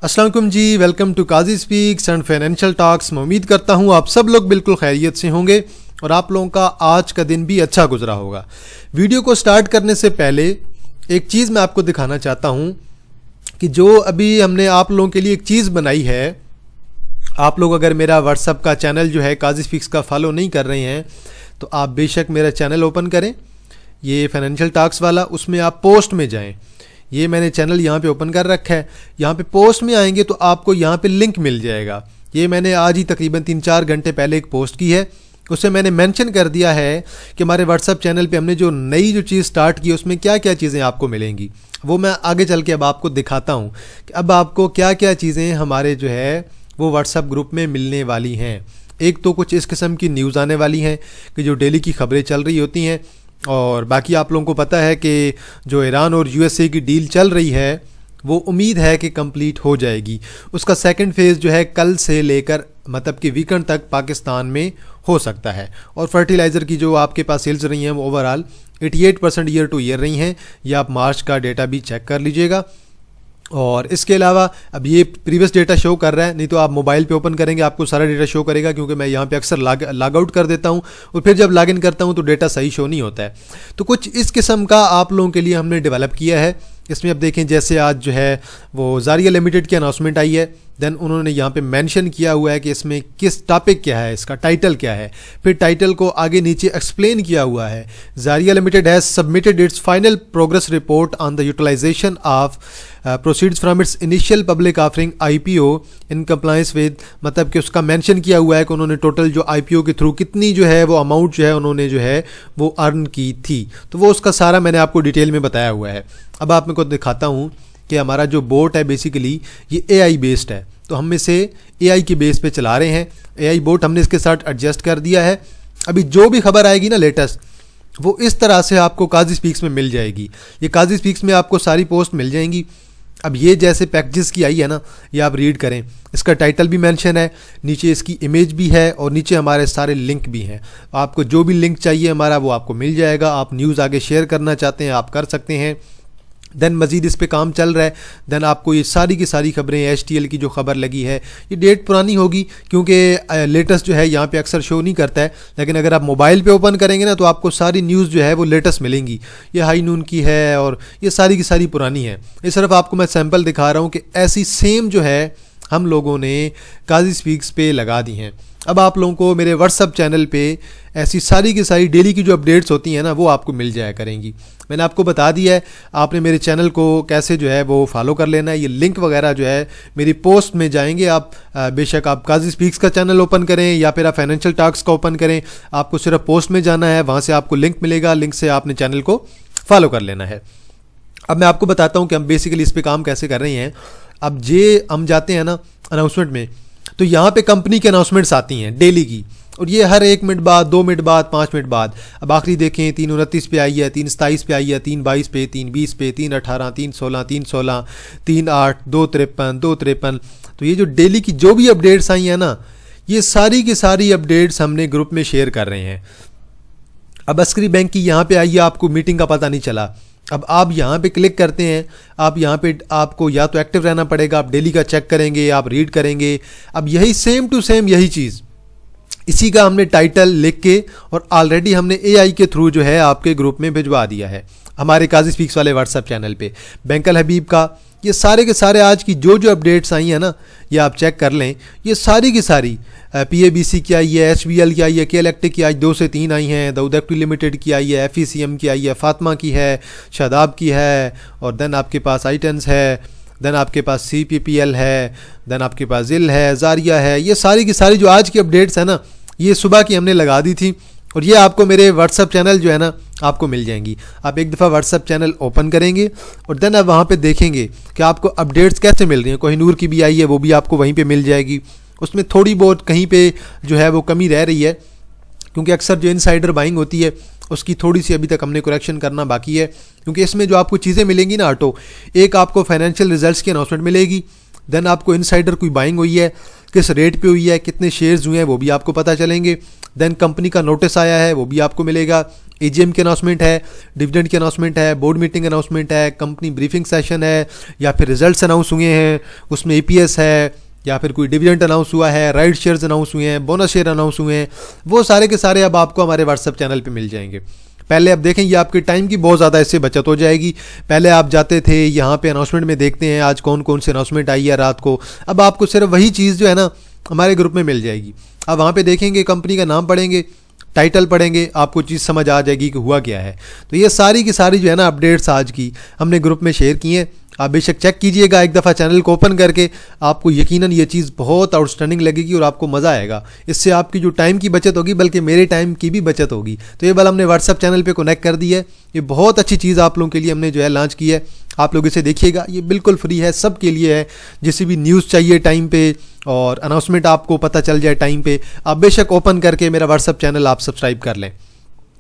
अस्सलाम वालेकुम जी, welcome to Qazi speaks and financial talks. मैं उम्मीद करता हूँ आप सब लोग बिल्कुल खैरियत से होंगे और आप लोगों का आज का दिन भी अच्छा गुजरा होगा। वीडियो को स्टार्ट करने से पहले एक चीज़ मैं आपको दिखाना चाहता हूँ कि जो अभी हमने आप लोगों के लिए एक चीज़ बनाई है। आप लोग अगर मेरा व्हाट्सअप का चैनल जो है काजी स्पीक्स का फॉलो नहीं कर रहे हैं तो आप बेशक मेरा चैनल ओपन करें, ये फाइनेंशियल टॉक्स वाला, उसमें आप पोस्ट में जाएं। ये मैंने चैनल यहाँ पे ओपन कर रखा है। यहाँ पे पोस्ट में आएंगे तो आपको यहाँ पे लिंक मिल जाएगा। ये मैंने आज ही तकरीबन 3-4 घंटे पहले एक पोस्ट की है, उससे मैंने मेंशन कर दिया है कि हमारे व्हाट्सअप चैनल पे हमने जो नई चीज़ स्टार्ट की है उसमें क्या क्या चीज़ें आपको मिलेंगी। वो मैं आगे चल के अब आपको दिखाता हूँ कि अब आपको क्या क्या चीज़ें हमारे जो है वो व्हाट्सअप ग्रुप में मिलने वाली हैं। एक तो कुछ इस किस्म की न्यूज़ आने वाली हैं कि जो डेली की खबरें चल रही होती हैं, और बाकी आप लोगों को पता है कि जो ईरान और यूएसए की डील चल रही है वो उम्मीद है कि कंप्लीट हो जाएगी। उसका सेकंड फेज़ जो है कल से लेकर मतलब कि वीकेंड तक पाकिस्तान में हो सकता है। और फर्टिलाइज़र की जो आपके पास सेल्स रही हैं वो ओवरऑल 88% ईयर टू ईयर रही हैं। ये आप मार्च का डेटा भी चेक कर लीजिएगा। और इसके अलावा अब ये प्रीवियस डेटा शो कर रहा है, नहीं तो आप मोबाइल पे ओपन करेंगे आपको सारा डेटा शो करेगा, क्योंकि मैं यहाँ पे अक्सर लॉग आउट कर देता हूँ और फिर जब लॉग इन करता हूँ तो डेटा सही शो नहीं होता है। तो कुछ इस किस्म का आप लोगों के लिए हमने डेवलप किया है। इसमें अब देखें, जैसे आज जो है वो जारिया लिमिटेड की अनाउंसमेंट आई है, देन उन्होंने यहाँ पे मेंशन किया हुआ है कि इसमें किस टॉपिक क्या है, इसका टाइटल क्या है, फिर टाइटल को आगे नीचे एक्सप्लेन किया हुआ है। Jaria limited has submitted its final progress report on the utilisation of proceeds from its initial public offering IPO in compliance with, मतलब कि उसका मेंशन किया हुआ है कि उन्होंने टोटल जो IPO के थ्रू कितनी जो है वो अमाउंट जो है उन्होंने जो है वो अर्न की थी। तो वो उसका सारा मैंने आपको डिटेल में बताया हुआ है। अब आप मेरे को दिखाता हूँ कि हमारा जो बोट है बेसिकली ये AI बेस्ड है, तो हम इसे AI के बेस पे चला रहे हैं। AI बोट हमने इसके साथ एडजस्ट कर दिया है। अभी जो भी खबर आएगी ना लेटेस्ट, वो इस तरह से आपको काजी स्पीक्स में मिल जाएगी। ये काजी स्पीक्स में आपको सारी पोस्ट मिल जाएंगी। अब ये जैसे पैकेजेस की आई है ना, ये आप रीड करें, इसका टाइटल भी मेंशन है, नीचे इसकी इमेज भी है और नीचे हमारे सारे लिंक भी हैं। आपको जो भी लिंक चाहिए हमारा वो आपको मिल जाएगा। आप न्यूज़ आगे शेयर करना चाहते हैं आप कर सकते हैं। देन मज़ीद इस पे काम चल रहा है। देन आपको ये सारी की सारी खबरें, HTL की जो खबर लगी है ये डेट पुरानी होगी क्योंकि लेटेस्ट जो है यहाँ पे अक्सर शो नहीं करता है, लेकिन अगर आप मोबाइल पे ओपन करेंगे ना तो आपको सारी न्यूज़ जो है वो लेटेस्ट मिलेंगी। ये हाई नून की है और ये सारी की सारी पुरानी है। ये सिर्फ आपको मैं सैम्पल दिखा रहा हूँ कि ऐसी सेम जो है हम लोगों ने काजी स्पीक्स पे लगा दी हैं। अब आप लोगों को मेरे व्हाट्सअप चैनल पे ऐसी सारी की सारी डेली की जो अपडेट्स होती हैं ना वो आपको मिल जाया करेंगी। मैंने आपको बता दिया है आपने मेरे चैनल को कैसे जो है वो फॉलो कर लेना है। ये लिंक वगैरह जो है मेरी पोस्ट में जाएंगे आप, बेशक आप काजी स्पीक्स का चैनल ओपन करें या फिर आप फाइनेंशियल टॉक्स का ओपन करें, आपको सिर्फ पोस्ट में जाना है, वहाँ से आपको लिंक मिलेगा, लिंक से आपने चैनल को फॉलो कर लेना है। अब मैं आपको बताता हूँ कि हम बेसिकली इस पर काम कैसे कर रहे हैं। अब जे हम जाते हैं ना अनाउंसमेंट में, तो यहाँ पे कंपनी की अनाउंसमेंट्स आती हैं डेली की, और ये हर 1 मिनट बाद, 2 मिनट बाद, 5 मिनट बाद। अब आखिरी देखें 3:29 पे आई है, 3:27 पे आई है, 3:22 पे, 3:20 पे, 3:18, 3:16, 3:16, 3:08, 2:53, 2:53। तो ये जो डेली की जो भी अपडेट्स आई हैं ना, ये सारी की सारी अपडेट्स हमने ग्रुप में शेयर कर रहे हैं। अब अस्करी बैंक की यहाँ पे आई है, आपको मीटिंग का पता नहीं चला। अब आप यहाँ पे क्लिक करते हैं, आप यहाँ पे आपको या तो एक्टिव रहना पड़ेगा, आप डेली का चेक करेंगे, आप रीड करेंगे। अब यही सेम टू सेम यही चीज़, इसी का हमने टाइटल लिख के और ऑलरेडी हमने AI के थ्रू जो है आपके ग्रुप में भिजवा दिया है हमारे काजी स्पीक्स वाले व्हाट्सएप चैनल पे। बैंकल हबीब का ये सारे के सारे आज की जो जो अपडेट्स आई हैं ना, ये आप चेक कर लें। ये सारी की सारी PABC की आई है, HBL की आई है, KLactic की आज 2 से 3 आई हैं, दाऊद एक्टिव लिमिटेड की आई है, FECM की आई है, फातिमा की है, शादाब की है, और देन आपके पास आइटेंस है, देन आपके पास CPPL है, देन आपके पास जिल है, जारिया है। ये सारी की सारी जो आज की अपडेट्स है ना, ये सुबह की हमने लगा दी थी और ये आपको मेरे व्हाट्सअप चैनल जो है ना आपको मिल जाएंगी। आप एक दफ़ा व्हाट्सअप चैनल ओपन करेंगे और देन आप वहाँ पे देखेंगे कि आपको अपडेट्स कैसे मिल रही हैं। कोहिनूर की भी आई है, वो भी आपको वहीं पे मिल जाएगी। उसमें थोड़ी बहुत कहीं पे जो है वो कमी रह रही है, क्योंकि अक्सर जो इनसाइडर बाइंग होती है उसकी थोड़ी सी अभी तक हमने करेक्शन करना बाकी है। क्योंकि इसमें जो आपको चीज़ें मिलेंगी ना ऑटो, एक आपको फाइनेंशियल रिजल्ट्स की अनाउंसमेंट मिलेगी, देन आपको इनसाइडर कोई बाइंग हुई है, किस रेट पे हुई है, कितने शेयर्स हुए हैं वो भी आपको पता चलेंगे, देन कंपनी का नोटिस आया है वो भी आपको मिलेगा, एजीएम की अनाउंसमेंट है, डिविडेंड की अनाउंसमेंट है, बोर्ड मीटिंग अनाउंसमेंट है, कंपनी ब्रीफिंग सेशन है, या फिर रिजल्ट्स अनाउंस हुए हैं, उसमें एपीएस है, या फिर कोई डिविडेंड अनाउंस हुआ है, राइट शेयर्स अनाउंस हुए हैं, बोनस शेयर अनाउंस हुए हैं, वो सारे के सारे अब आपको हमारे व्हाट्सएप चैनल पे मिल जाएंगे। पहले आप देखें, ये आपके टाइम की बहुत ज़्यादा इससे बचत हो जाएगी। पहले आप जाते थे यहाँ पे अनाउंसमेंट में देखते हैं आज कौन कौन सी अनाउंसमेंट आई है रात को, अब आपको सिर्फ वही चीज़ जो है ना हमारे ग्रुप में मिल जाएगी। अब वहाँ पे देखेंगे, कंपनी का नाम पढ़ेंगे, टाइटल पढ़ेंगे, आपको चीज़ समझ आ जाएगी कि हुआ क्या है। तो ये सारी की सारी जो है ना अपडेट्स आज की हमने ग्रुप में शेयर की हैं। आप बेशक चेक कीजिएगा एक दफ़ा चैनल को ओपन करके, आपको यकीनन ये चीज़ बहुत आउटस्टैंडिंग लगेगी और आपको मज़ा आएगा। इससे आपकी जो टाइम की बचत होगी, बल्कि मेरे टाइम की भी बचत होगी। तो ये बात हमने व्हाट्सएप चैनल पे कनेक्ट कर दी है। ये बहुत अच्छी चीज़ आप लोगों के लिए हमने जो है लॉन्च की है। आप लोग इसे देखिएगा, ये बिल्कुल फ्री है, सब के लिए है। जिसे भी न्यूज़ चाहिए टाइम पे और अनाउंसमेंट आपको पता चल जाए टाइम पे, आप बेशक ओपन करके मेरा व्हाट्सएप चैनल आप सब्सक्राइब कर लें।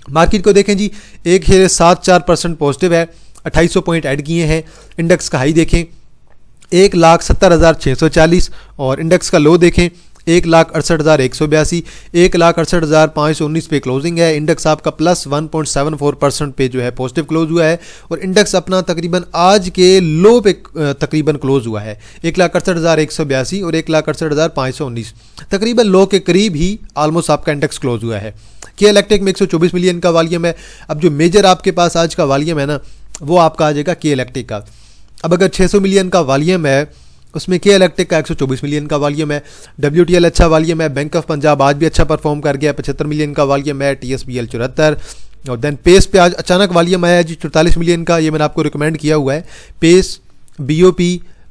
मार्केट को देखें जी, 1.74% पॉजिटिव है, 2800 पॉइंट ऐड किए हैं। इंडेक्स का हाई देखें 1,70,640 और इंडेक्स का लो देखें 1,68,182, 1,68,519 पे क्लोजिंग है। इंडेक्स आपका प्लस 1.74% पे जो है पॉजिटिव क्लोज हुआ है और इंडेक्स अपना तकरीबन आज के लो पे तकरीबन क्लोज हुआ है 1,68,182 और 1,68,519, तकरीबन लो के करीब ही ऑलमोस्ट आपका इंडेक्स क्लोज हुआ है। के इलेक्ट्रिक में 124 मिलियन का वॉल्यूम है। अब जो मेजर आपके पास आज का वॉल्यूम है ना, वो आपका आ जाएगा के इलेक्ट्रिक का। अब अगर 600 मिलियन का वॉल्यूम है, उसमें के इलेक्ट्रिक का 124 मिलियन का वॉल्यूम है। WTL अच्छा वॉल्यूम है। बैंक ऑफ पंजाब आज भी अच्छा परफॉर्म कर गया, 75 मिलियन का वॉल्यूम है। TSPL 74 और देन पेस पे आज अचानक वॉल्यूम आया है जी 44 मिलियन का। ये मैंने आपको रिकमेंड किया हुआ है। पेस BOP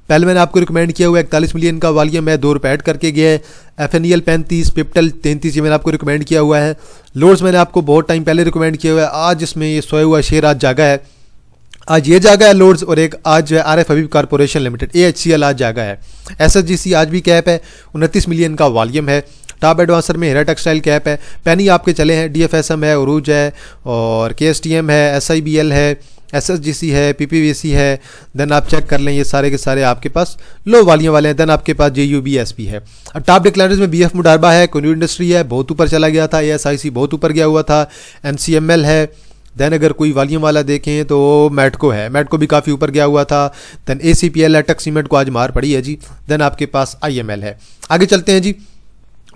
पहले मैंने आपको रिकमेंड किया हुआ है, 41 मिलियन का वॉल्यूम है, 2 रुपये ऐड करके गया है। FNEL 35, पिप्टल 33 ये मैंने आपको रिकमेंड किया हुआ है। लोड्स मैंने आपको बहुत टाइम पहले रिकमेंड किया हुआ है। आज इसमें ये सोया हुआ शेयर आज जागा है, आज ये जागा है लोड्स, और एक आज जो है RF हबीब कॉर्पोरेशन लिमिटेड AHCL आज जागा है। SSGC आज भी कैप है, 29 मिलियन का वॉल्यूम है। टॉप एडवांसर में हीरा टेक्सटाइल कैप है। पेनी आपके चले हैं, DFSM है, उरूज है और KSTM है, SIBL है, SSGC है, PPVC है। देन आप चेक कर लें, ये सारे के सारे आपके पास लो वॉल्यूम वाले हैं। देन आपके पास JUBSP है। अब टॉप डिक्लाइनर्स में BF मुडारबा है, कोन्यू इंडस्ट्री है, बहुत ऊपर चला गया था। ASIC बहुत ऊपर गया हुआ था। NCML है। देन अगर कोई वॉल्यूम वाला देखें तो मैटको है, मैटको भी काफ़ी ऊपर गया हुआ था। देन ACPL है, टक सीमेंट को आज मार पड़ी है जी। देन आपके पास IML है। आगे चलते हैं जी,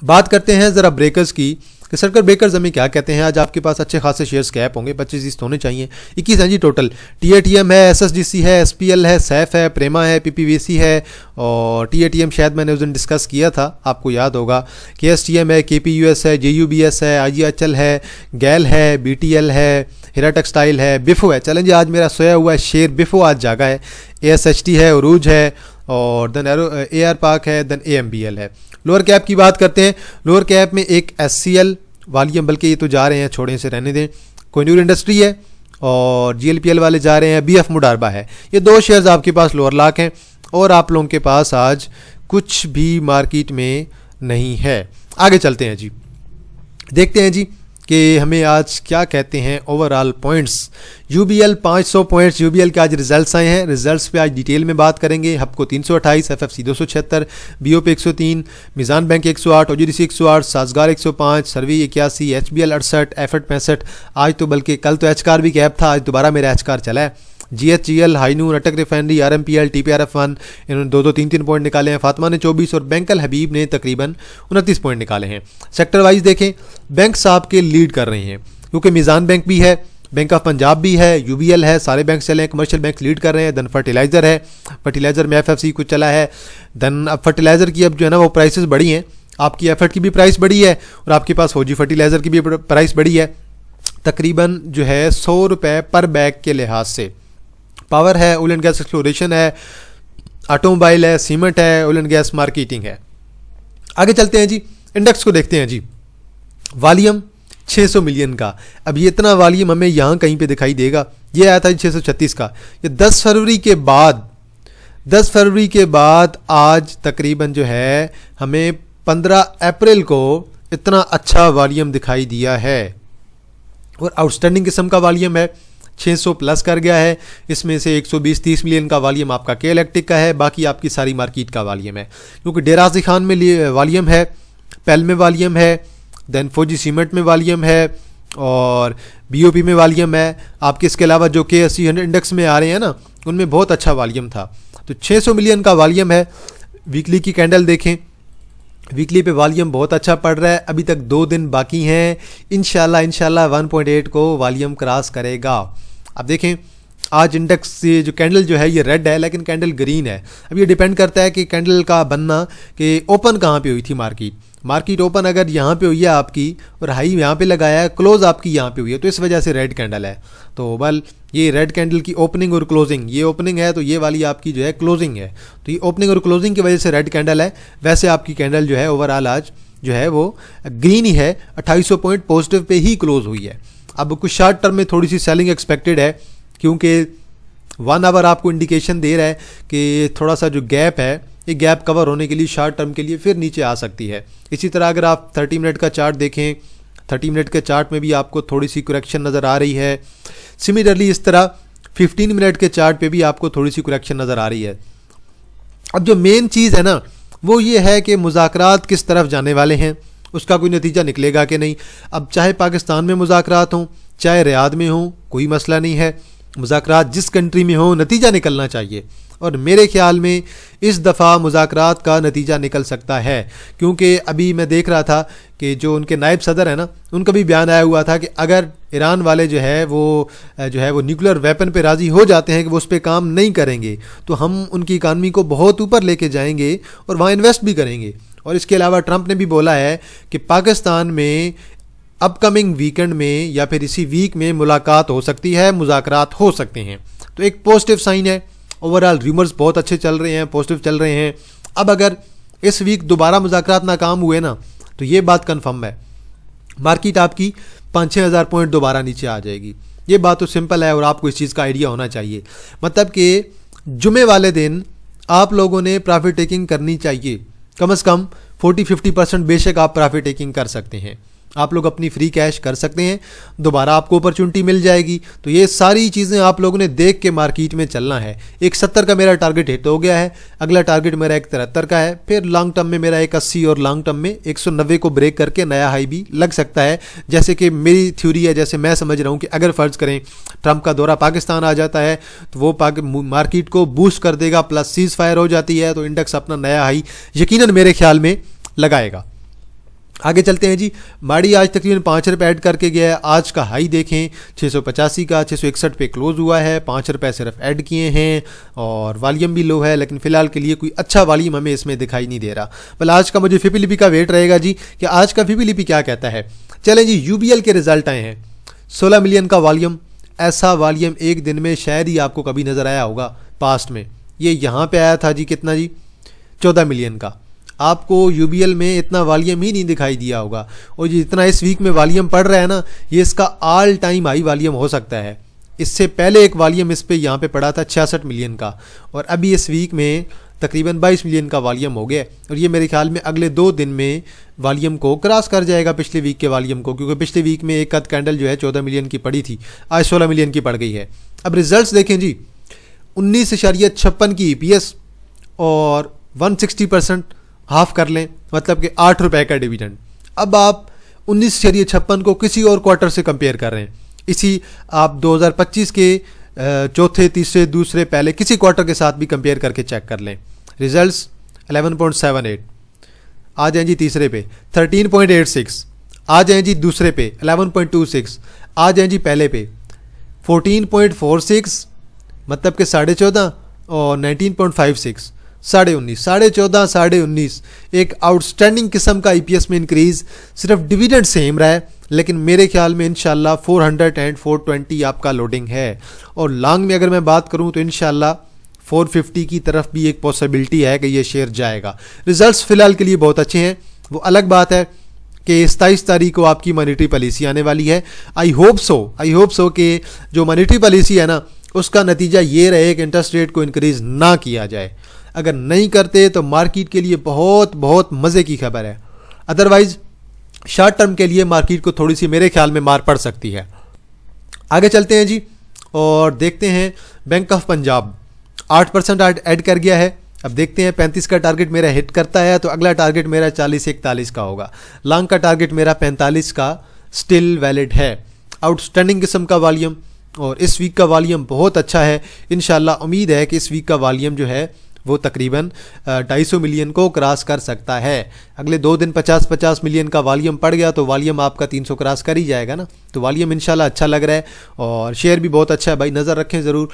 बात करते हैं ज़रा ब्रेकर्स की कि सर्किट ब्रेकर्स हमें क्या कहते हैं। आज आपके पास अच्छे खासे शेयर्स कैप होंगे, 25 होने चाहिए, 21 हैं जी टोटल। TATM है, SSGC है, SPL है, सैफ है, प्रेमा है, PPVC है और TATM शायद मैंने उस दिन डिस्कस किया था, आपको याद होगा। KSTM है, KPUS है, JUBS है, IGHL है, गैल है, BTL है, हीरा टेक्सटाइल है, बिफो है। चलें जी, आज मेरा सोया हुआ है शेयर बिफो आज जागा है। ASHT है, उरूज है और देन AR पार्क है, देन AMBL है। लोअर कैप की बात करते हैं। लोअर कैप में एक SCL वॉल्यूम, बल्कि ये तो जा रहे हैं, छोड़ें से रहने दें। कोन्यूर इंडस्ट्री है और GLPL वाले जा रहे हैं। BF मुडारबा है। ये 2 शेयर्स आपके पास लोअर लॉक हैं और आप लोगों के पास आज कुछ भी मार्केट में नहीं है। आगे चलते हैं जी, देखते हैं जी कि हमें आज क्या कहते हैं overall points. UBL 500 points, UBL के आज रिजल्ट्स आए हैं। रिजल्ट्स पे आज डिटेल में बात करेंगे। Hubco 328, FFC 276, BOP 103, Meezan bank 108, OGDC 108, Sazgar 105, सर्वी 81, HBL 68, एफर्ट 65। आज तो बल्कि कल तो एचकार भी कैप था, आज दोबारा मेरा एचकार चला है। GHGL, हाईनूर, अटक रिफाइनरी, RMPL, TPRF1 इन्होंने 2-2, 3-3 पॉइंट निकाले हैं। फातिमा ने 24 और बैंकल हबीब ने तकरीबन 29 पॉइंट निकाले हैं। सेक्टर वाइज देखें, बैंक साहब के लीड कर रहे हैं क्योंकि मीज़ान बैंक भी है, बैंक ऑफ पंजाब भी है, UBL है, सारे बैंक चले हैं, कमर्शियल बैंक लीड कर रहे हैं। देन फर्टिलाइज़र है, फर्टिलाइज़र में FFC कुछ चला है। देन अब फर्टिलाइज़र की अब जो है ना वो प्राइसेस बढ़ी हैं, आपकी एफर्ट की भी प्राइस बढ़ी है और आपके पास फौजी फर्टिलाइज़र की भी प्राइस बढ़ी है, तकरीबन जो है 100 रुपये पर बैग के लिहाज से। पावर है, ऑयल एंड गैस एक्सप्लोरेशन है, ऑटोमोबाइल है, सीमेंट है, ऑयल एंड गैस मार्केटिंग है। आगे चलते हैं जी, इंडेक्स को देखते हैं जी। वॉल्यूम 600 मिलियन का। अब ये इतना वॉल्यूम हमें यहाँ कहीं पे दिखाई देगा, ये आया था 636 का। ये 10 फरवरी के बाद आज तकरीबन जो है हमें 15 अप्रैल को इतना अच्छा वॉल्यूम दिखाई दिया है और आउटस्टैंडिंग किस्म का वॉल्यूम है, 600 प्लस कर गया है। इसमें से 120-30 मिलियन का वॉल्यूम आपका के इलेक्ट्रिक का है, बाकी आपकी सारी मार्केट का वॉल्यूम है। क्योंकि डेराजी खान में वॉल्यूम है, पेल में वॉल्यूम है, देन फौजी सीमेंट में वॉल्यूम है और बीओपी में वॉल्यूम है आपके। इसके अलावा जो के 80 इंडेक्स में आ रहे हैं ना, उनमें बहुत अच्छा वॉल्यूम था। तो 600 मिलियन का वॉल्यूम है। वीकली की कैंडल देखें, वीकली पे वॉल्यूम बहुत अच्छा पड़ रहा है। अभी तक 2 दिन बाकी हैं, इंशाल्लाह 1.8 को वॉल्यूम क्रॉस करेगा। अब देखें आज इंडेक्स से जो कैंडल जो है ये रेड है, लेकिन कैंडल ग्रीन है। अब ये डिपेंड करता है कि कैंडल का बनना कि ओपन कहाँ पे हुई थी मार्केट ओपन अगर यहाँ पे हुई है आपकी और हाई यहाँ पे लगाया है, क्लोज आपकी यहाँ पे हुई है, तो इस वजह से रेड कैंडल है। तो बल ये रेड कैंडल की ओपनिंग और क्लोजिंग, ये ओपनिंग है तो ये वाली आपकी जो है क्लोजिंग है, तो ये ओपनिंग और क्लोजिंग की वजह से रेड कैंडल है। वैसे आपकी कैंडल जो है ओवरऑल आज जो है वो ग्रीन ही है, 2800 पॉइंट पॉजिटिव पे ही क्लोज हुई है। अब कुछ शॉर्ट टर्म में थोड़ी सी सेलिंग एक्सपेक्टेड है, क्योंकि 1 आवर आपको इंडिकेशन दे रहा है कि थोड़ा सा जो गैप है ये गैप कवर होने के लिए शॉर्ट टर्म के लिए फिर नीचे आ सकती है। इसी तरह अगर आप 30 मिनट का चार्ट देखें, 30 मिनट के चार्ट में भी आपको थोड़ी सी करेक्शन नज़र आ रही है। सिमिलरली इस तरह 15 मिनट के चार्ट पे भी आपको थोड़ी सी करेक्शन नज़र आ रही है। अब जो मेन चीज़ है ना वो ये है कि मुज़ाकरात किस तरफ जाने वाले हैं, उसका कोई नतीजा निकलेगा कि नहीं। अब चाहे पाकिस्तान में मुज़ाकरात हों चाहे रियाद में हों, कोई मसला नहीं है। मुज़ाकरात जिस कंट्री में हो नतीजा निकलना चाहिए, और मेरे ख्याल में इस दफ़ा मुज़ाकरात का नतीजा निकल सकता है। क्योंकि अभी मैं देख रहा था कि जो उनके नायब सदर है ना, उनका भी बयान आया हुआ था कि अगर ईरान वाले जो है वो न्यूक्लियर वेपन पे राज़ी हो जाते हैं कि वो उस पर काम नहीं करेंगे, तो हम उनकी इकानमी को बहुत ऊपर लेके जाएंगे और वहाँ इन्वेस्ट भी करेंगे। और इसके अलावा ट्रंप ने भी बोला है कि पाकिस्तान में अपकमिंग वीकेंड में या फिर इसी वीक में मुलाकात हो सकती है, मुज़ाकरात हो सकते हैं। तो एक पॉजिटिव साइन है। ओवरऑल रूमर्स बहुत अच्छे चल रहे हैं, पॉजिटिव चल रहे हैं। अब अगर इस वीक दोबारा मुज़ाकरात नाकाम हुए ना, तो ये बात कन्फर्म है, मार्केट आपकी 5-6 हज़ार पॉइंट दोबारा नीचे आ जाएगी। ये बात तो सिंपल है और आपको इस चीज़ का आइडिया होना चाहिए। मतलब कि जुमे वाले दिन आप लोगों ने प्रॉफिट टेकिंग करनी चाहिए, कम से कम 40-50% बेशक आप प्रॉफिट टेकिंग कर सकते हैं। आप लोग अपनी फ्री कैश कर सकते हैं, दोबारा आपको अपॉर्चुनिटी मिल जाएगी। तो ये सारी चीज़ें आप लोगों ने देख के मार्केट में चलना है। एक 70 का मेरा टारगेट हिट हो गया है, अगला टारगेट मेरा एक 73 का है, फिर लॉन्ग टर्म में मेरा एक 80 और लॉन्ग टर्म में 190 को ब्रेक करके नया हाई भी लग सकता है। जैसे कि मेरी थ्योरी है, जैसे मैं समझ रहा हूँ कि अगर फ़र्ज़ करें ट्रंप का दौरा पाकिस्तान आ जाता है तो वो मार्केट को बूस्ट कर देगा, प्लस सीज़ फायर हो जाती है तो इंडेक्स अपना नया हाई यकीनन मेरे ख्याल में लगाएगा। आगे चलते हैं जी। माड़ी आज तकरीबन 5 रुपये ऐड करके गया है। आज का हाई देखें 685 का, 661 पे क्लोज हुआ है, 5 रुपये सिर्फ ऐड किए हैं और वॉल्यूम भी लो है, लेकिन फ़िलहाल के लिए कोई अच्छा वॉल्यूम हमें इसमें दिखाई नहीं दे रहा। बल आज का मुझे फिपिलिपी का वेट रहेगा जी कि आज का फिपिलिपी क्या कहता है। चलें जी, यूबीएल के रिजल्ट आए हैं, 16 मिलियन का वॉल्यूम। ऐसा वॉल्यूम एक दिन में शायद ही आपको कभी नज़र आया होगा पास्ट में। ये यहाँ पर आया था जी, कितना जी, 14 मिलियन का। आपको यूबीएल में इतना वॉल्यूम ही नहीं दिखाई दिया होगा, और जितना इस वीक में वॉल्यूम पड़ रहा है ना, ये इसका ऑल टाइम हाई वॉल्यूम हो सकता है। इससे पहले एक वॉल्यूम इस पे यहाँ पे पड़ा था 66 मिलियन का, और अभी इस वीक में तकरीबन 22 मिलियन का वॉल्यूम हो गया, और ये मेरे ख्याल में अगले 2 दिन में वॉल्यूम को क्रॉस कर जाएगा पिछले वीक के वॉल्यूम को, क्योंकि पिछले वीक में एक आध कैंडल जो है 14 मिलियन की पड़ी थी, आज 16 मिलियन की पड़ गई है। अब रिजल्ट्स देखें जी, 19.56 की EPS और 160% हाफ कर लें, मतलब कि 8 रुपये का डिविडेंड। अब आप 19.56 को किसी और क्वार्टर से कंपेयर कर रहे हैं, इसी आप 2025 के चौथे, तीसरे, दूसरे, पहले किसी क्वार्टर के साथ भी कंपेयर करके चेक कर लें। रिजल्ट्स 11.78, आ जाएं जी तीसरे पे 13.86, आ जाएं जी दूसरे पे 11.26, आ जाएं जी पहले पे 14.46, मतलब कि 14.5, और 19.56, 19.5, 14.5, 19.5। एक आउटस्टैंडिंग किस्म का EPS में इंक्रीज़, सिर्फ डिविडेंड सेम रहा है, लेकिन मेरे ख्याल में इंशाल्लाह 400 एंड 420 आपका लोडिंग है। और लॉन्ग में अगर मैं बात करूं तो इंशाल्लाह 450 की तरफ भी एक पॉसिबिलिटी है कि ये शेयर जाएगा। रिजल्ट्स फ़िलहाल के लिए बहुत अच्छे हैं। वो अलग बात है कि 27 तारीख को आपकी मॉनेटरी पॉलिसी आने वाली है। आई होप सो कि जो मॉनेटरी पॉलिसी है ना, उसका नतीजा ये रहे कि इंटरेस्ट रेट को इंक्रीज़ ना किया जाए। अगर नहीं करते तो मार्केट के लिए बहुत बहुत मज़े की खबर है, अदरवाइज़ शॉर्ट टर्म के लिए मार्केट को थोड़ी सी मेरे ख्याल में मार पड़ सकती है। आगे चलते हैं जी और देखते हैं। बैंक ऑफ पंजाब 8% ऐड कर गया है। अब देखते हैं 35 का टारगेट मेरा हिट करता है तो अगला टारगेट मेरा 40-41 का होगा। लॉन्ग का टारगेट मेरा 45 का स्टिल वैलिड है। आउटस्टैंडिंग किस्म का वॉल्यूम, और इस वीक का वॉल्यूम बहुत अच्छा है। इंशाल्लाह उम्मीद है कि इस वीक का वॉल्यूम जो है वो तकरीबन 250 मिलियन को क्रॉस कर सकता है। अगले 2 दिन 50-50 मिलियन का वॉल्यूम पड़ गया तो वॉल्यूम आपका 300 क्रॉस कर ही जाएगा ना। तो वॉल्यूम इंशाल्लाह अच्छा लग रहा है, और शेयर भी बहुत अच्छा है भाई, नज़र रखें ज़रूर।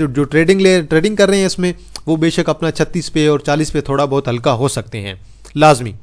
जो ट्रेडिंग कर रहे हैं इसमें, वो बेशक अपना 36 पे और 40 पे थोड़ा बहुत हल्का हो सकते हैं लाजमी।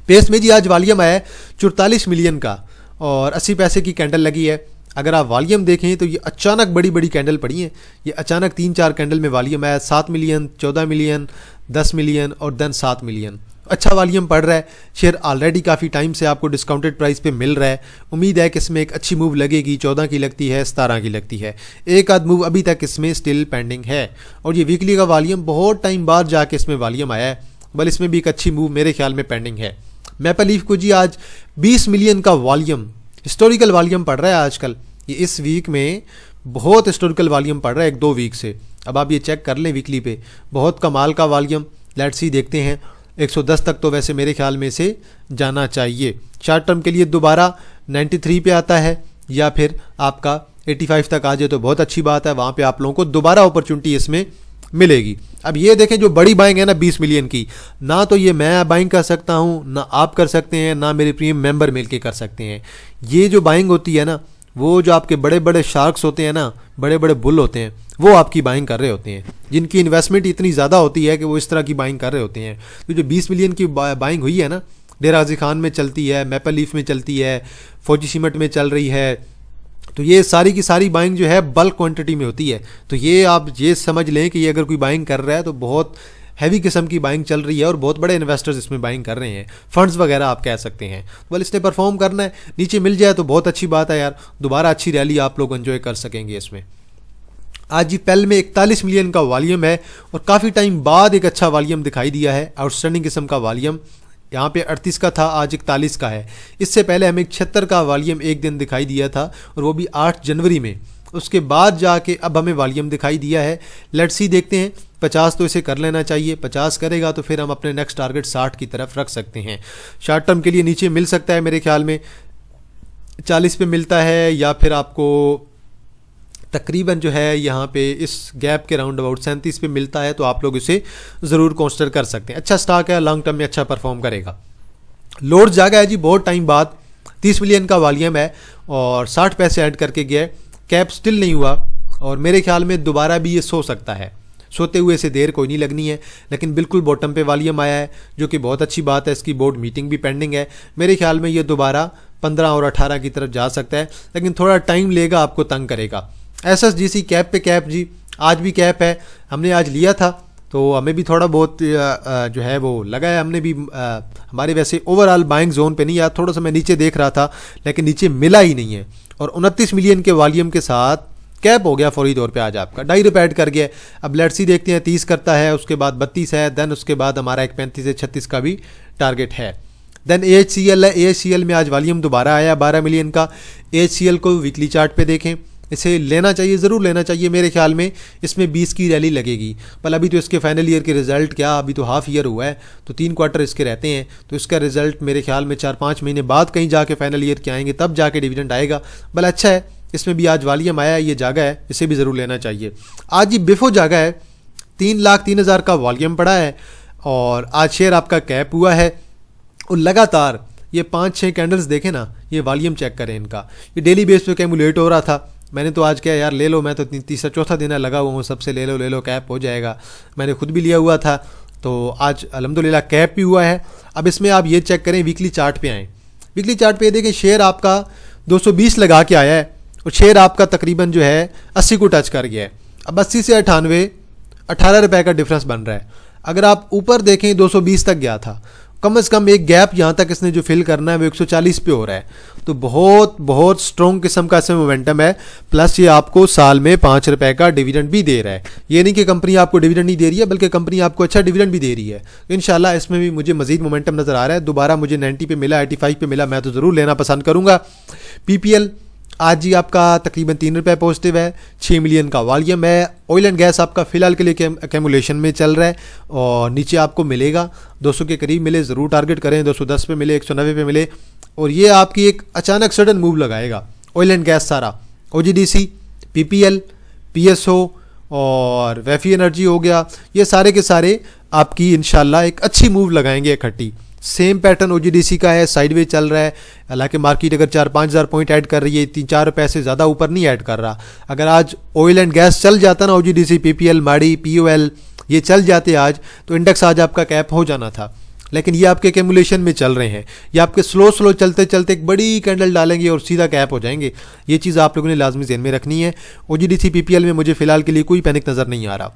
पेस में जी आज वॉल्यूम आया है 44 मिलियन का, और 80 पैसे की कैंडल लगी है। अगर आप वॉल्यूम देखें तो ये अचानक बड़ी बड़ी कैंडल पड़ी हैं। ये अचानक 3-4 कैंडल में वॉल्यूम आया, 7 मिलियन, 14 मिलियन, 10 मिलियन और देन 7 मिलियन। अच्छा वॉल्यूम पड़ रहा है। शेयर ऑलरेडी काफ़ी टाइम से आपको डिस्काउंटेड प्राइस पे मिल रहा है। उम्मीद है कि इसमें एक अच्छी मूव लगेगी। 14 की लगती है, 17 की लगती है। एक आध मूव अभी तक इसमें स्टिल पेंडिंग है, और ये वीकली का वॉल्यूम बहुत टाइम बाद जाके इसमें वॉल्यूम आया है। बल इसमें भी एक अच्छी मूव मेरे ख्याल में पेंडिंग है। मैपल लीफ को जी आज 20 मिलियन का वॉल्यूम, हिस्टोरिकल वॉल्यूम पड़ रहा है आजकल। ये इस वीक में बहुत हिस्टोरिकल वॉल्यूम पड़ रहा है 1-2 वीक से। अब आप ये चेक कर लें वीकली पे, बहुत कमाल का वॉल्यूम। लेट्स सी, देखते हैं। 110 तक तो वैसे मेरे ख्याल में से जाना चाहिए। शॉर्ट टर्म के लिए दोबारा 93 पे आता है, या फिर आपका 85 तक आ जाए तो बहुत अच्छी बात है। वहाँ पे आप लोगों को दोबारा अपॉर्चुनिटी इसमें मिलेगी। अब ये देखें, जो बड़ी बाइंग है ना 20 मिलियन की, ना तो ये मैं बाइंग कर सकता हूँ, ना आप कर सकते हैं, ना मेरे प्रीमियम मेंबर मिलके कर सकते हैं। ये जो बाइंग होती है ना, वो जो आपके बड़े बड़े शार्क्स होते हैं ना, बड़े बड़े बुल होते हैं, वो आपकी बाइंग कर रहे होते हैं, जिनकी इन्वेस्टमेंट इतनी ज़्यादा होती है कि वो इस तरह की बाइंग कर रहे होते हैं। तो जो 20 मिलियन की बाइंग हुई है ना, डेरा गाजी खान में चलती है, मैपल लीफ में चलती है, फौजी सीमेंट में चल रही है, तो ये सारी की सारी बाइंग जो है बल्क क्वांटिटी में होती है। तो ये आप ये समझ लें कि ये अगर कोई बाइंग कर रहा है तो बहुत हैवी किस्म की बाइंग चल रही है, और बहुत बड़े इन्वेस्टर्स इसमें बाइंग कर रहे हैं, फंड्स वगैरह आप कह सकते हैं। बल इसने परफॉर्म करना है, नीचे मिल जाए तो बहुत अच्छी बात है यार, दोबारा अच्छी रैली आप लोग एंजॉय कर सकेंगे इसमें। आज जी पेल में 41 मिलियन का वॉल्यूम है, और काफ़ी टाइम बाद एक अच्छा वॉल्यूम दिखाई दिया है। आउटस्टैंडिंग किस्म का वॉल्यूम यहाँ पे 38 का था, आज 41 का है। इससे पहले हमें 76 का वॉल्यूम एक दिन दिखाई दिया था, और वो भी 8 जनवरी में। उसके बाद जाके अब हमें वॉल्यूम दिखाई दिया है। लेट्स सी, देखते हैं। 50 तो इसे कर लेना चाहिए। 50 करेगा तो फिर हम अपने नेक्स्ट टारगेट 60 की तरफ रख सकते हैं। शॉर्ट टर्म के लिए नीचे मिल सकता है मेरे ख्याल में 40 पे मिलता है, या फिर आपको तकरीबन जो है यहाँ पे इस गैप के राउंड अबाउट 37 पे मिलता है, तो आप लोग इसे ज़रूर कंसिडर कर सकते हैं। अच्छा स्टॉक है, लॉन्ग टर्म में अच्छा परफॉर्म करेगा। लोड जागा है जी बहुत टाइम बाद, 30 मिलियन का वॉल्यूम है, और 60 पैसे ऐड करके गया है। कैप स्टिल नहीं हुआ, और मेरे ख्याल में दोबारा भी ये सो सकता है। सोते हुए से देर कोई नहीं लगनी है, लेकिन बिल्कुल बॉटम पे वॉल्यूम आया है, जो कि बहुत अच्छी बात है। इसकी बोर्ड मीटिंग भी पेंडिंग है। मेरे ख्याल में ये दोबारा 15 और 18 की तरफ जा सकता है, लेकिन थोड़ा टाइम लेगा, आपको तंग करेगा। SSGC कैप पे कैप जी, आज भी कैप है। हमने आज लिया था, तो हमें भी थोड़ा बहुत जो है वो लगा है। हमने भी हमारे वैसे ओवरऑल बाइंग जोन पे नहीं आया, थोड़ा सा मैं नीचे देख रहा था, लेकिन नीचे मिला ही नहीं है। और 29 मिलियन के वॉल्यूम के साथ कैप हो गया फौरी तौर पे आज आपका, डाई रिपैड कर गया। अब लेट्स सी, देखते हैं। 30 करता है, उसके बाद 32 है, देन उसके बाद हमारा एक 35 से 36 का भी टारगेट है। देन AHCL है। AHCL में आज वॉल्यूम दोबारा आया 12 मिलियन का। AHCL को वीकली चार्ट पे देखें, इसे लेना चाहिए, ज़रूर लेना चाहिए। मेरे ख्याल में इसमें 20 की रैली लगेगी। पर अभी तो इसके फाइनल ईयर के रिजल्ट क्या, अभी तो हाफ ईयर हुआ है, तो 3 क्वार्टर इसके रहते हैं, तो इसका रिजल्ट मेरे ख्याल में 4-5 महीने बाद कहीं जाके फाइनल ईयर के आएंगे, तब जाके डिविडेंड आएगा। भले अच्छा है, इसमें भी आज वॉल्यूम आया है, ये जागा है, इसे भी ज़रूर लेना चाहिए। आज ये बिफो जागा है, 3,03,000 का वॉल्यूम पड़ा है, और आज शेयर आपका कैप हुआ है। और लगातार ये 5-6 कैंडल्स देखें ना, ये वॉल्यूम चेक करें इनका, ये डेली बेस पे कैमुलेट हो रहा था। मैंने तो आज क्या यार ले लो, मैं तो तीसरा चौथा दिन लगा हुआ हूँ, सबसे ले लो कैप हो जाएगा। मैंने खुद भी लिया हुआ था, तो आज अल्हम्दुलिल्लाह कैप भी हुआ है। अब इसमें आप ये चेक करें, वीकली चार्ट पे आएँ। वीकली चार्ट पे देखें, शेयर आपका 220 लगा के आया है, और शेयर आपका तकरीबन जो है 80 को टच कर गया है। अब 80 से 98, 18 रुपये का डिफरेंस बन रहा है। अगर आप ऊपर देखें 220 तक गया था, कम से कम एक गैप यहाँ तक इसने जो फिल करना है वो 140 पे हो रहा है। तो बहुत बहुत स्ट्रॉन्ग किस्म का इसमें मोमेंटम है। प्लस ये आपको साल में 5 रुपये का डिविडेंड भी दे रहा है। ये नहीं कि कंपनी आपको डिविडेंड नहीं दे रही है, बल्कि कंपनी आपको अच्छा डिविडेंड भी दे रही है। तो इंशाल्लाह इसमें भी मुझे मजीद मोमेंटम नज़र आ रहा है। दोबारा मुझे 90 पे मिला, 85 पे मिला, मैं तो ज़रूर लेना पसंद करूँगा। PPL आज ही आपका तकरीबन 3 रुपये पॉजिटिव है, 6 मिलियन का वॉल्यूम है। ऑयल एंड गैस आपका फ़िलहाल के लिए एक्यूमुलेशन में चल रहा है, और नीचे आपको मिलेगा 200 के करीब मिले, ज़रूर टारगेट करें। 210 पे मिले, 190 पे मिले, और ये आपकी एक अचानक सडन मूव लगाएगा। ऑयल एंड गैस सारा, OGDC, PPL, PSO और वैफी एनर्जी हो गया, ये सारे के सारे आपकी इंशाल्लाह एक अच्छी मूव लगाएंगे इकट्ठी। सेम पैटर्न OGDC का है, साइडवेज चल रहा है। हालांकि मार्केट अगर 4-5 हज़ार पॉइंट ऐड कर रही है, 3-4 पैसे ज़्यादा ऊपर नहीं ऐड कर रहा। अगर आज ऑयल एंड गैस चल जाता ना, OGDC, PPL, माड़ी, POL ये चल जाते आज, तो इंडेक्स आज आपका कैप हो जाना था। लेकिन ये आपके एक्यूमुलेशन में चल रहे हैं, ये आपके स्लो चलते चलते एक बड़ी कैंडल डालेंगे और सीधा कैप हो जाएंगे। ये चीज़ आप लोगों ने लाजमी ध्यान में रखनी है। OGDC, PPL में मुझे फिलहाल के लिए कोई पैनिक नज़र नहीं आ रहा।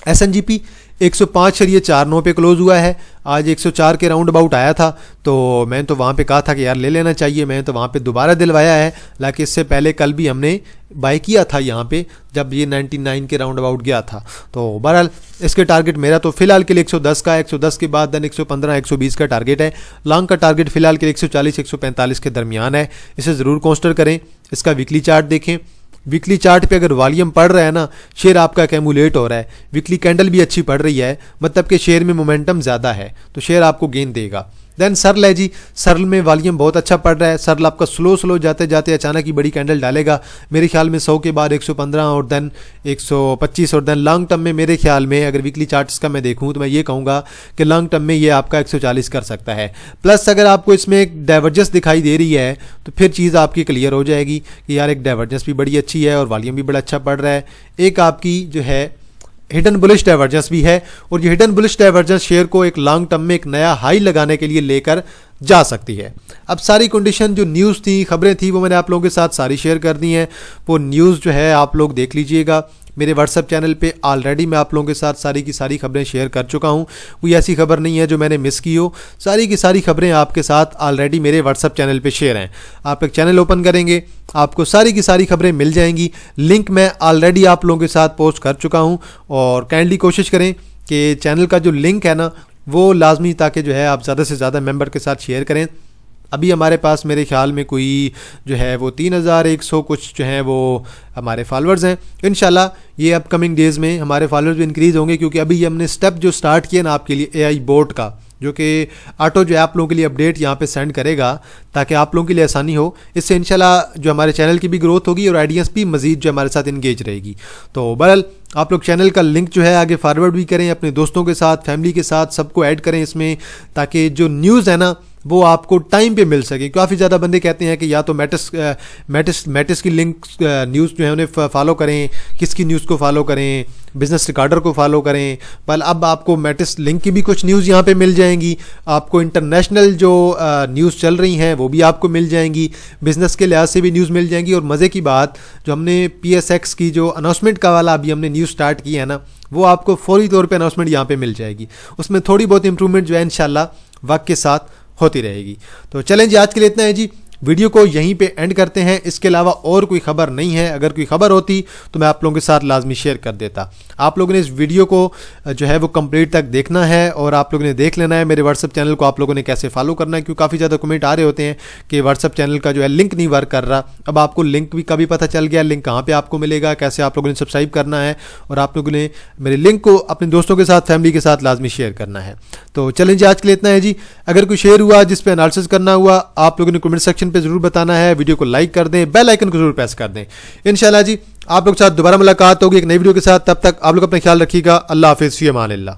SNGP 105.49 पे क्लोज हुआ है, आज 104 के राउंड अबाउट आया था, तो मैं तो वहाँ पे कहा था कि यार ले लेना चाहिए, मैं तो वहाँ पे दोबारा दिलवाया है। हालांकि इससे पहले कल भी हमने बाय किया था यहाँ पे, जब ये 99 के राउंड अबाउट गया था। तो बहरहाल इसके टारगेट मेरा तो फिलहाल के लिए 110 का, 110 के बाद देन 115, 120 का टारगेट है। लॉन्ग का टारगेट फिलहाल के लिए 140, 145 के दरमियान है, इसे ज़रूर कंसिडर करें। इसका वीकली चार्ट देखें, वीकली चार्ट पे अगर वॉल्यूम पड़ रहा है ना, शेयर आपका एक्यूमुलेट हो रहा है, वीकली कैंडल भी अच्छी पड़ रही है, मतलब कि शेयर में मोमेंटम ज़्यादा है, तो शेयर आपको गेन देगा। देन सरल है जी, सरल में वॉल्यूम बहुत अच्छा पड़ रहा है। सरल आपका स्लो जाते जाते अचानक ही बड़ी कैंडल डालेगा, मेरे ख्याल में 100 के बाद 115 और देन 125, और देन लॉन्ग टर्म में मेरे ख्याल में अगर वीकली चार्ट्स का मैं देखूं तो मैं ये कहूँगा कि लॉन्ग टर्म में ये आपका 140 कर सकता है। प्लस अगर आपको इसमें एक डाइवर्जेंस दिखाई दे रही है तो फिर चीज़ आपकी क्लियर हो जाएगी कि यार एक डाइवर्जेंस भी बड़ी अच्छी है और वॉल्यूम भी बड़ा अच्छा पड़ रहा है। एक आपकी जो है हिडन बुलिश डाइवर्जेंस भी है, और ये हिडन बुलिश डाइवर्जेंस शेयर को एक लॉन्ग टर्म में एक नया हाई लगाने के लिए लेकर जा सकती है। अब सारी कंडीशन जो न्यूज़ थी, खबरें थी, वो मैंने आप लोगों के साथ सारी शेयर कर दी हैं। वो न्यूज़ जो है आप लोग देख लीजिएगा। मेरे व्हाट्सएप चैनल पे ऑलरेडी मैं आप लोगों के साथ सारी की सारी खबरें शेयर कर चुका हूँ। कोई ऐसी खबर नहीं है जो मैंने मिस की हो, सारी की सारी खबरें आपके साथ ऑलरेडी मेरे व्हाट्सएप चैनल पे शेयर हैं। आप एक चैनल ओपन करेंगे, आपको सारी की सारी खबरें मिल जाएंगी। लिंक मैं ऑलरेडी आप लोगों के साथ पोस्ट कर चुका हूँ, और काइंडली कोशिश करें कि चैनल का जो लिंक है ना वो लाजमी, ताकि जो है आप ज़्यादा से ज़्यादा मेंबर के साथ शेयर करें। अभी हमारे पास मेरे ख्याल में कोई जो है वो 3100 कुछ जो है वो हमारे फॉलोअर्स हैं। इंशाल्लाह ये अपकमिंग डेज़ में हमारे फॉलोअर्स भी इंक्रीज़ होंगे, क्योंकि अभी ये हमने स्टेप जो स्टार्ट किया ना आपके लिए AI बोट का, जो कि ऑटो जो है आप लोगों के लिए अपडेट यहाँ पे सेंड करेगा ताकि आप लोगों के लिए आसानी हो। इससे इंशाल्लाह जो हमारे चैनल की भी ग्रोथ होगी और ऑडियंस भी मज़ीद जो हमारे साथ इंगेज रहेगी। तो बहरहाल आप लोग चैनल का लिंक जो है आगे फॉरवर्ड भी करें, अपने दोस्तों के साथ, फैमिली के साथ, सबको ऐड करें इसमें, ताकि जो न्यूज़ है ना वो आपको टाइम पे मिल सके। काफ़ी ज़्यादा बंदे कहते हैं कि या तो मैटिस की लिंक न्यूज़ जो है उन्हें फॉलो करें, किसकी न्यूज़ को फॉलो करें, बिजनेस रिकॉर्डर को फॉलो करें। पर अब आपको मैटिस लिंक की भी कुछ न्यूज़ यहाँ पे मिल जाएंगी, आपको इंटरनेशनल जो न्यूज़ चल रही हैं वो भी आपको मिल जाएंगी, बिज़नेस के लिहाज से भी न्यूज़ मिल जाएंगी। और मज़े की बात, जो हमने PSX की जो अनाउंसमेंट का वाला अभी हमने न्यूज़ स्टार्ट की है ना, वो आपको फौरी तौर पर अनाउंसमेंट यहाँ पर मिल जाएगी। उसमें थोड़ी बहुत इंप्रूवमेंट जो है इंशाल्लाह वक्त के साथ होती रहेगी। तो चलें जी, आज के लिए इतना है जी, वीडियो को यहीं पे एंड करते हैं। इसके अलावा और कोई खबर नहीं है, अगर कोई खबर होती तो मैं आप लोगों के साथ लाजमी शेयर कर देता। आप लोगों ने इस वीडियो को जो है वो कंप्लीट तक देखना है, और आप लोगों ने देख लेना है मेरे व्हाट्सअप चैनल को आप लोगों ने कैसे फॉलो करना है, क्योंकि काफ़ी ज़्यादा कमेंट आ रहे होते हैं कि व्हाट्सअप चैनल का जो है लिंक नहीं वर्क कर रहा। अब आपको लिंक भी कभी पता चल गया, लिंक कहाँ पर आपको मिलेगा, कैसे आप लोगों ने सब्सक्राइब करना है, और आप लोगों ने मेरे लिंक को अपने दोस्तों के साथ, फैमिली के साथ लाजमी शेयर करना है। तो चलें जी, आज के लिए इतना है जी। अगर कोई शेयर हुआ जिस पर एनालिसिस करना हुआ, आप लोगों ने कमेंट सेक्शन पर जरूर बताना है। वीडियो को लाइक कर दें, बेल आइकन को जरूर प्रेस कर दें। इंशाल्लाह जी आप लोग के साथ दोबारा मुलाकात होगी एक नई वीडियो के साथ। तब तक आप लोग अपना ख्याल रखिएगा। अल्लाह हाफिज़, फ़ी अमान अल्लाह।